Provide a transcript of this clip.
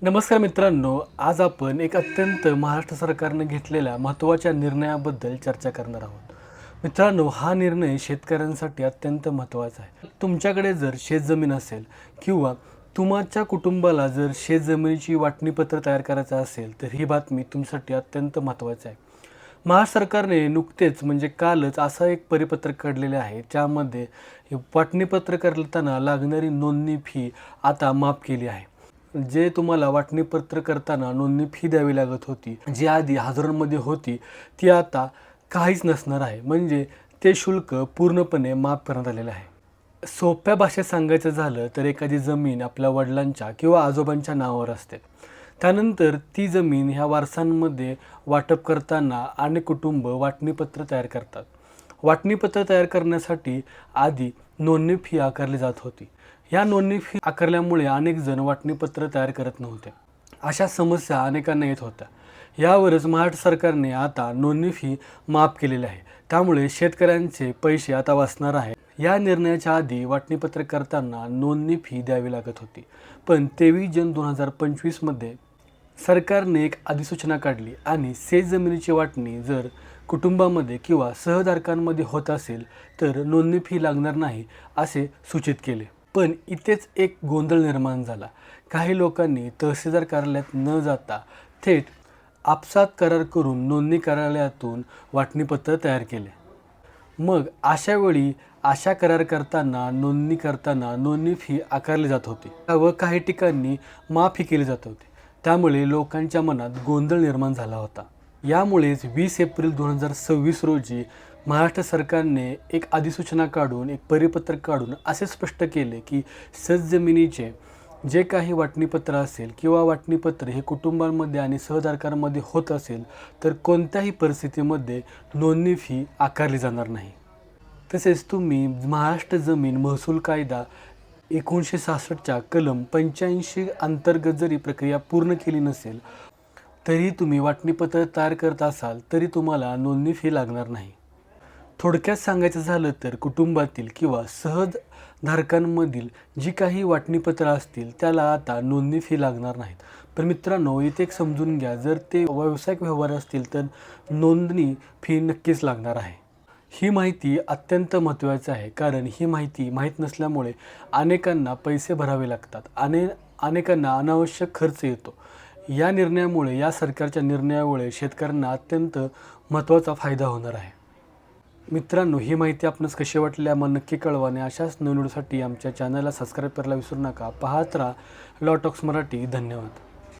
नमस्कार मित्रांनो, आज आपण एक अत्यंत महाराष्ट्र सरकारने घेतलेल्या महत्त्वाच्या निर्णयाबद्दल चर्चा करणार आहोत. मित्रांनो, हा निर्णय शेतकऱ्यांसाठी अत्यंत महत्त्वाचा आहे. तुमच्याकडे जर शेतजमीन असेल किंवा तुमच्या कुटुंबाला जर शेतजमिनीची वाटणीपत्र तयार करायचं असेल, तर ही बातमी तुमच्यासाठी अत्यंत महत्त्वाची आहे. महाराष्ट्र सरकारने नुकतेच म्हणजे कालच असं एक परिपत्रक काढलेले आहे, ज्यामध्ये हे वाटणीपत्र करताना लागणारी नोंदणी फी आता माफ केली आहे. जे तुम्हाला वाटणीपत्र करताना नोंदणी फी द्यावी लागत होती, जी आधी हजारांमध्ये होती, ती आता काहीच नसणार आहे. म्हणजे ते शुल्क पूर्णपणे माफ करण्यात आलेलं आहे. सोप्या भाषेत सांगायचं झालं तर एखादी जमीन आपल्या वडिलांच्या किंवा आजोबांच्या नावावर असते. त्यानंतर ती जमीन ह्या वारसांमध्ये वाटप करताना अनेक कुटुंब वाटणीपत्र तयार करतात. वाटणीपत्र तयार करण्यासाठी आधी नोंदणी फी आकारली जात होती. या नोंदणी फी आकारल्यामुळे अनेक जण वाटणीपत्र तयार करत नव्हते. अशा समस्या अनेकांना येत होत्या. यावरच महाराष्ट्र सरकारने आता नोंदणी फी माफ केलेली आहे. त्यामुळे शेतकऱ्यांचे पैसे आता वाचणार आहे. या निर्णयाच्या आधी वाटणीपत्र करताना नोंदणी फी द्यावी लागत होती. पण 23 जून 2025मध्ये सरकारने एक अधिसूचना काढली आणि शेतजमिनीची वाटणी जर कुटुंबामध्ये किंवा सहधारकांमध्ये होत असेल तर नोंदणी फी लागणार नाही असे सूचित केले. पण इथेच एक गोंधळ निर्माण झाला. काही लोकांनी तहसीलदार कार्यालयात न जाता थेट आपसात करार करून नोंदणी कार्यालयातून वाटणीपत्र तयार केले. मग अशा वेळी अशा करार करताना नोंदणी फी आकारली जात होती व काही ठिकाणी माफी केली जात होती. त्यामुळे लोकांच्या मनात गोंधळ निर्माण झाला होता. यामुळेच 20 एप्रिल 2026 रोजी महाराष्ट्र सरकारने एक अधिसूचना काढून एक परिपत्रक काढून असे स्पष्ट केले की शेतजमिनीचे जे काही वाटणीपत्र असेल किंवा वाटणीपत्र हे कुटुंबांमध्ये आणि सहधारकांमध्ये होत असेल तर कोणत्याही परिस्थितीमध्ये नोंदणी फी आकारली जाणार नाही. तसेच तुम्ही महाराष्ट्र जमीन महसूल कायदा 1966च्या कलम 85 अंतर्गत जरी प्रक्रिया पूर्ण केली नसेल तरी तुम्ही वाटणीपत्र तयार करत असाल तरी तुम्हाला नोंदणी फी लागणार नाही. थोडक्यात सांगायचं झालं तर कुटुंबातील किंवा सहधारकांमधील जी काही वाटणीपत्र असतील त्याला आता नोंदणी फी लागणार नाहीत. पण मित्रांनो, इथे एक समजून घ्या, जर ते व्यावसायिक व्यवहार असतील तर नोंदणी फी नक्कीच लागणार आहे. ही माहिती अत्यंत महत्त्वाची आहे, कारण ही माहिती माहीत नसल्यामुळे अनेकांना पैसे भरावे लागतात आणि अनेकांना अनावश्यक खर्च येतो. या सरकारच्या निर्णयामुळे शेतकऱ्यांना अत्यंत महत्त्वाचा फायदा होणार आहे. मित्रांनो, ही माहिती आपणास कशी वाटली आम्हाला नक्की कळवा आणि अशाच नवीन व्हिडिओसाठी आमच्या चॅनलला सबस्क्राईब करायला विसरू नका. पाहत राहा लॉ टॉक्स मराठी. धन्यवाद.